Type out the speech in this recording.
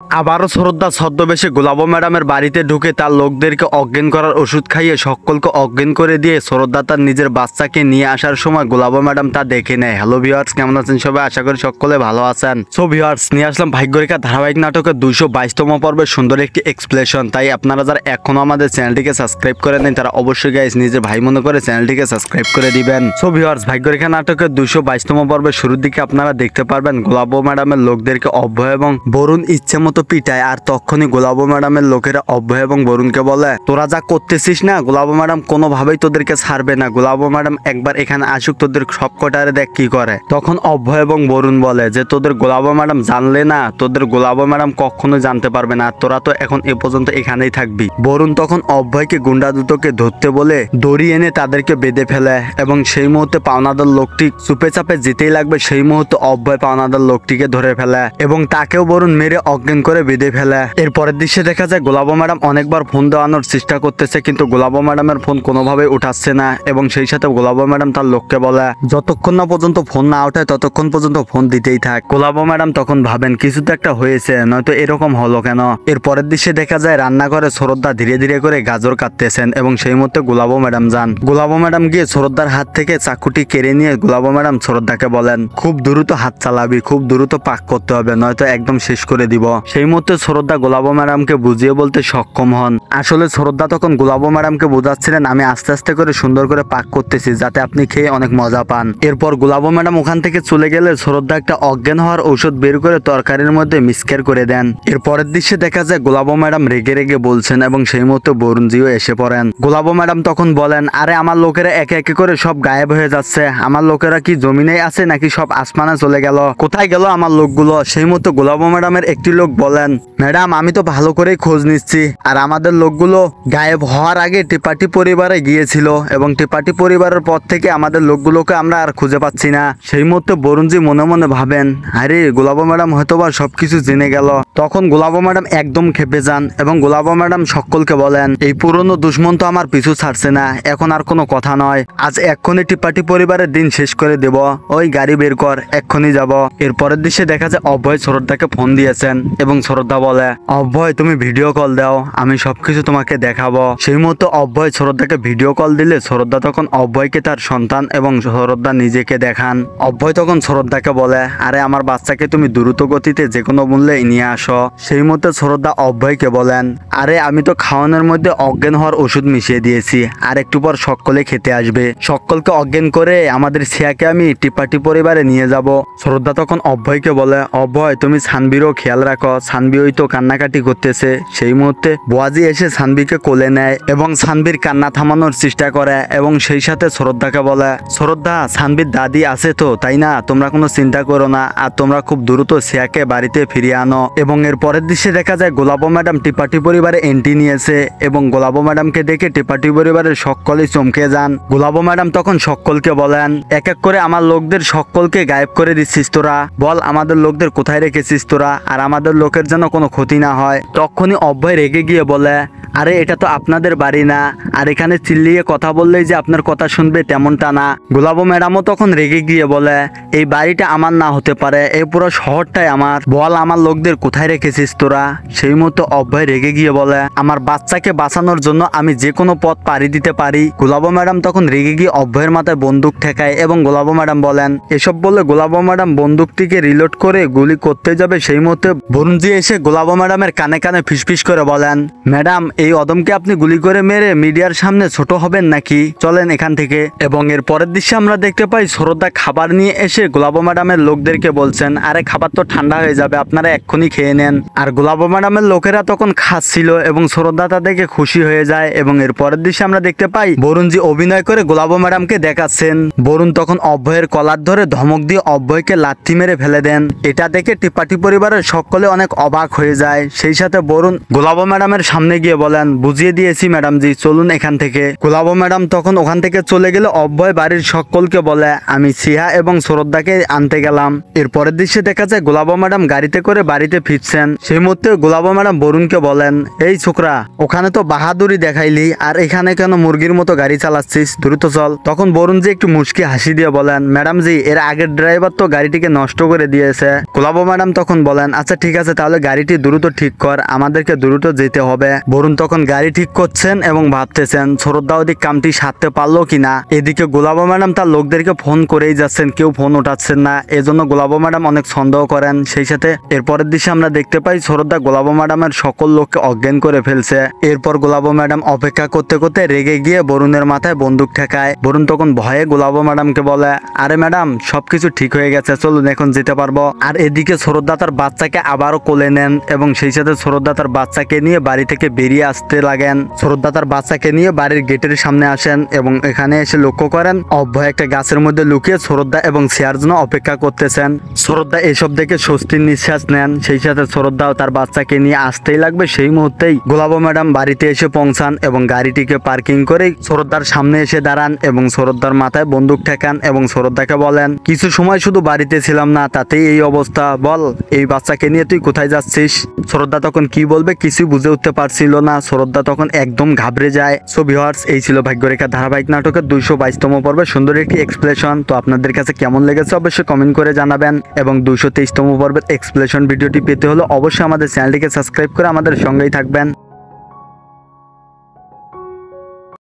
আবারও শ্রদ্ধা ছদ্মবেশে গোলাপ ম্যাডামের বাড়িতে ঢুকে তার লোকদেরকে অজ্ঞান করার ওষুধ খাইয়ে সকলকে অজ্ঞান করে দিয়ে শ্রদ্ধা তার নিজের বাচ্চাকে নিয়ে আসার সময় গোলাপ ম্যাডাম তা দেখে নেয়। হ্যালো ভিউয়ার্স, কেমন আছেন সবাই? আশা করি সকলে ভালো আছেন। সো ভিউয়ার্স, নিয়ে আসলাম ভাগ্যরেখা ধারাবাহিক নাটকের 222তম পর্বের সুন্দর একটি এক্সপ্লেশন। তাই আপনারা যারা এখনো আমাদের চ্যানেলটিকে সাবস্ক্রাইব করে নেন তারা অবশ্যই গাইস নিজের ভাই মনে করে চ্যানেলটিকে সাবস্ক্রাইব করে দিবেন। সো ভিউয়ার্স, ভাগ্যরেখা নাটকের 222তম পর্বের শুরুর দিকে আপনারা দেখতে পারবেন গোলাপ ম্যাডামের লোকদেরকে অভয় এবং বরুণ ইচ্ছে মতো পিটায়। আর তখনই গোলাপ ম্যাডামের লোকেরা অভয় এবং বরুণকে বলে, তোরা যা করতেছিস না, গোলাপ ম্যাডাম কোনোভাবেই তোদেরকে ছাড়বে না। গোলাপ ম্যাডাম একবার এখানে আসুক, তোদের সব কটারে দেখ কি করে। তখন অভয় এবং বরুণ বলে যে তোদের গোলাপ ম্যাডাম জানলে না, তোদের গোলাপ ম্যাডাম কখনো জানতে পারবে না, তোরা তো এখন এ পর্যন্ত এখানেই থাকবি। বরুণ তখন অভয়কে গুন্ডা দুটোকে ধরতে বলে দড়ি এনে তাদেরকে বেঁধে ফেলে এবং সেই মুহূর্তে পাওনাদার লোকটি চুপে চাপে যেতেই লাগবে, সেই মুহূর্তে অভয় পাওনাদার লোকটিকে ধরে ফেলে এবং তাকেও বরুণ মেরে অজ্ঞান করে বেঁধে ফেলে। এর পরের দৃশ্যে দেখা যায় গোলাপ ম্যাডাম অনেকবার ফোন দেওয়ানোর চেষ্টা করতেছে, কিন্তু গোলাপ ম্যাডামের ফোন কোনোভাবে উঠাচ্ছে না এবং সেই সাথে গোলাপ ম্যাডাম তার লোককে বলে যতক্ষণ না পর্যন্ত ফোন না ওঠায় ততক্ষণ পর্যন্ত ফোন দিতেই থাক। গোলাপ ম্যাডাম তখন ভাবেন কিছু তো একটা হয়েছে, নয়তো এরকম হলো কেন। এর পরের দৃশ্যে দেখা যায় রান্নাঘরে শ্রদ্ধা ধীরে ধীরে করে গাজর কাটতেছেন এবং সেই মুহূর্তে গোলাপ ম্যাডাম যান। গোলাপ ম্যাডাম গিয়ে শ্রদ্ধার হাত থেকে চাকুটি কেড়ে নিয়ে গোলাপ ম্যাডাম শ্রদ্ধাকে বলেন খুব দ্রুত হাত চালাবি, খুব দ্রুত পাক করতে হবে, নয়তো একদম শেষ করে দিব। সেই মুহূর্তে শ্রদ্ধা গোলাপ ম্যাডামকে বুঝিয়ে বলতে সক্ষম হন। আসলে শ্রদ্ধা তখন গোলাপ ম্যাডামকে বোঝাচ্ছিলেন আমি আস্তে আস্তে করে সুন্দর করে পাক করতেছি যাতে আপনি খেয়ে অনেক মজা পান। এরপর গোলাপ ম্যাডাম ওখান থেকে চলে গেলে শ্রদ্ধা একটা অজ্ঞান হওয়ার ঔষধ বের করে তরকারির মধ্যে মিক্সচার করে দেন। এর পরের দৃশ্যে দেখা যায় গোলাপ ম্যাডাম রেগে রেগে বলছেন এবং সেই মুহূর্তে বরুণজিও এসে পড়েন। গোলাপ ম্যাডাম তখন বলেন আরে আমার লোকেরা একে একে করে সব গায়েব হয়ে যাচ্ছে, আমার লোকেরা কি জমিনে আছে নাকি সব আসমানে চলে গেল, কোথায় গেল আমার লোকগুলো? সেই মুহূর্তে গোলাপ ম্যাডামের একটি লোক বলেন ম্যাডাম আমি তো ভালো করেই খোঁজ নিচ্ছি, আর আমাদের লোকগুলো গায়েব হওয়ার আগে টিপাটি পরিবারে গিয়েছিল এবং টিপাটি পরিবারের পর থেকে আমাদের লোকগুলোকে আমরা আর খুঁজে পাচ্ছি না। সেই মুহূর্তে বরুণজি মনে মনে ভাবেন আরে গোলাপ ম্যাডাম হয়তোবা সবকিছু জেনে গেল। তখন গোলাপ ম্যাডাম একদম খেপে যান এবং গোলাপ ম্যাডাম সকলকে বলেন এই পুরনো দুশ্মন তো আমার পিছু ছাড়ছে না, এখন আর কোনো কথা নয়, আজ এক্ষুনি টিপাটি পরিবারের দিন শেষ করে দেব, ওই গাড়ি বের কর, এক্ষুনি যাব। এর পরের দৃশ্যে দেখা যায় অভয় শ্রদ্ধাকে ফোন দিয়েছেন এবং শ্রদ্ধা বলে অভয় তুমি ভিডিও কল দাও, আমি সবকিছু তোমাকে দেখাবো। সেই মতো অভয় শ্রদ্ধাকে ভিডিও কল দিলে শ্রদ্ধা তখন অভয়কে তার সন্তান এবং শ্রদ্ধা নিজেকে দেখান। অভয় তখন শ্রদ্ধাকে বলে আরে আমার বাচ্চাকে তুমি দ্রুত গতিতে যে কোনো মূল্যে নিয়ে আসো। সেই মতো শ্রদ্ধা অভয়কে বলেন আরে আমি তো খাওয়ানোর মধ্যে অজ্ঞান হওয়ার ওষুধ মিশিয়ে দিয়েছি, আর একটু পর সকলে খেতে আসবে, সকলকে অজ্ঞান করে আমাদের ছিয়াকে আমি টিপাটি পরিবারে নিয়ে যাব। শ্রদ্ধা তখন অভয়কে বলে অভয় তুমি সানবিরও খেয়াল রাখো, সানবি ওই তো কান্নাকাটি করতেছে। সেই মুহূর্তে বোয়াজি এসে সানবিকে কোলে নেয় এবং সানবির কান্না থামানোর চেষ্টা করে এবং সেই সাথে শ্রদ্ধাকে বলে শ্রদ্ধা সানবির দাদি আছে তো, তাই না, তোমরা কোনো চিন্তা করো না, আর তোমরা খুব দ্রুত ছিয়াকে বাড়িতে ফিরিয়ে আনো। এবং এর পরের দৃশ্যে দেখা যায় গোলাপ ম্যাডাম টিপাটি পরিবারে এন্ট্রি নিয়েছে এবং গোলাপ ম্যাডামকে দেখে টিপাটি পরিবারের সকলেই চমকে যান। গোলাপ ম্যাডাম তখন সকলকে বলেন এক এক করে আমার লোকদের সকলকে গায়েব করে দিচ্ছিস তোরা, বল আমাদের লোকদের কোথায় রেখেছিস তোরা, আর আমাদের লোকের যেন কোনো ক্ষতি না হয়। তখনই অভয় রেগে গিয়ে বলে আরে এটা তো আপনাদের বাড়ি না, আর এখানে চিল্লিয়ে কথা বললেই যে আপনার কথা শুনবে তেমনটা না। গোলাপ ম্যাডামও তখন রেগে গিয়ে বলে এই বাড়িটা আমার না হতে পারে, এই পুরো শহরটাই আমার, বল আমার লোকদের কোথায় রেখেছিস তোরা। সেই মতো অভয় রেগে গিয়ে বলে আমার বাচ্চাকে বাঁচানোর জন্য আমি যে কোনো পথ পাড়ি দিতে পারি। গোলাপ ম্যাডাম তখন রেগে গিয়ে অভয়ের মাথায় বন্দুক ঠেকায় এবং গোলাপ ম্যাডাম বলেন এসব বলে গোলাপ ম্যাডাম বন্দুকটিকে রিলোড করে গুলি করতে যাবে। সেই মুহূর্তে বরুণজি এসে গোলাপ ম্যাডামের কানে কানে ফিসফিস করে বলেন ম্যাডাম এই অদমকে আপনি গুলি করে মেরে মিডিয়ার সামনে ছোট হবেন নাকি, চলেন এখান থেকে। এবং এর পরের দৃশ্যে আমরা দেখতে পাই শ্রদ্ধা খাবার নিয়ে এসে গোলাপ ম্যাডামের লোকদেরকে বলছেন আরে খাবার তো ঠান্ডা হয়ে যাবে, আপনারা এক্ষুনি খেয়ে নেন। আর গোলাপ ম্যাডামের লোকেরা তখন খাচ্ছিল এবং শ্রদ্ধা তা দেখে খুশি হয়ে যায়। এবং এর পরের দৃশ্যে আমরা দেখতে পাই বরুণজি অভিনয় করে গোলাপ ম্যাডামকে দেখাচ্ছেন। বরুণ তখন অভয়ের কলার ধরে ধমক দিয়ে অভয়কে লাথি মেরে ফেলে দেন। এটা দেখে টিপাটি পরিবারের সকলে অনেক অবাক হয়ে যায়। সেই সাথে বরুণ গোলাপ ম্যাডামের সামনে গিয়ে বলেন বুঝিয়ে দিয়েছি ম্যাডাম জি, চলুন এখান থেকে। গোলাপ ম্যাডাম তখন ওখান থেকে চলে গেলে অভয় বাড়ির সকলকে বলে আমি সিহা এবং শ্রদ্ধাকে আনতে গেলাম। এর পরের দৃশ্যে দেখা যায় গোলাপ ম্যাডাম গাড়িতে করে বাড়িতে ফিরছেন। সেই মুহূর্তে গোলাপ ম্যাডাম বরুণকে বলেন এই ছোকরা ওখানে তো বাহাদুরি দেখাইলি, আর এখানে কেন মুরগির মতো গাড়ি চালাচ্ছিস, দ্রুত চল। তখন বরুণ জি একটু মুচকি হাসি দিয়ে বলেন ম্যাডাম জি এর আগের ড্রাইভার তো গাড়িটিকে নষ্ট করে দিয়েছে। গোলাপ ম্যাডাম তখন বলেন আচ্ছা ঠিক আছে আছে, তাহলে গাড়িটি দ্রুত ঠিক কর, আমাদেরকে দ্রুত যেতে হবে। বরুণ তখন গাড়ি ঠিক করছেন এবং ভাবতেছেন সরোদ্দা ওদিক কামটি সারতে পারলো কিনা। এদিকে গোলাপ ম্যাডাম তার লোকদেরকে ফোন করেই যাচ্ছেন, কেউ ফোন উঠাচ্ছেন না, এজন্য গোলাপ ম্যাডাম অনেক সন্দেহ করেন। সেই সাথে এরপরের দৃশ্যে আমরা দেখতে পাই সরোদ্দা গোলাপ ম্যাডামের সকল লোককে অজ্ঞান করে ফেলছে। এরপর গোলাপ ম্যাডাম অপেক্ষা করতে করতে রেগে গিয়ে বরুণের মাথায় বন্দুক ঠেকায়। বরুণ তখন ভয়ে গোলাপ ম্যাডামকে বলে, আরে ম্যাডাম সবকিছু ঠিক হয়ে গেছে, চলুন এখন যেতে পারবো। আর এদিকে সরোদ্দা তার বাচ্চাকে আবারও কোলে নেন এবং সেই সাথে সরোদ্দা তার বাচ্চাকে নিয়ে বাড়ি থেকে বেরিয়ে আসতে লাগেন। সরোদ্দা তার বাচ্চাকে নিয়ে বাড়ির গেটের সামনে আসেন এবং এখানে এসে লক্ষ্য করেন অভয় একটা গাছের মধ্যে লুকিয়ে সরোদ্দা এবং শেয়ার জন্য অপেক্ষা করতেছেন। সরোদ্দা এসব দেখে স্বস্তির নিঃশ্বাস নেন। সেই সাথে সরোদ্দাও তার বাচ্চাকে নিয়ে আসতেই লাগবে, সেই মুহূর্তেই গোলাপ ম্যাডাম বাড়িতে এসে পৌঁছান এবং গাড়িটিকে পার্কিং করে সরোদ্দার সামনে এসে দাঁড়ান এবং সরোদ্দার মাথায় বন্দুক ঠেকান এবং সরোদ্দাকে বলেন, কিছু সময় শুধু বাড়িতে ছিলাম না, তাতেই এই অবস্থা, বল এই বাচ্চাকে নিয়ে তুই কোথায় যাচ্ছিস। সরোদ্দা তখন কি বলবে কিছু বুঝে উঠতে পারছিল না। সরোদ্দা তখন একদম ঘাবড়ে যায়। সো ভিউয়ার্স, এই ছিল ভাগ্যরেখা ধারাবাহিক নাটকের 222তম পর্বে সুন্দর একটি এক্সপ্লেশন। তো আপনাদের কাছে কেমন লেগেছে অবশ্যই কমেন্ট করে জানাবেন এবং 223তম পর্বের এক্সপ্লেশন ভিডিওটি পেতে হলে অবশ্যই আমাদের চ্যানেলটিকে সাবস্ক্রাইব করে আমাদের সঙ্গেই থাকবেন।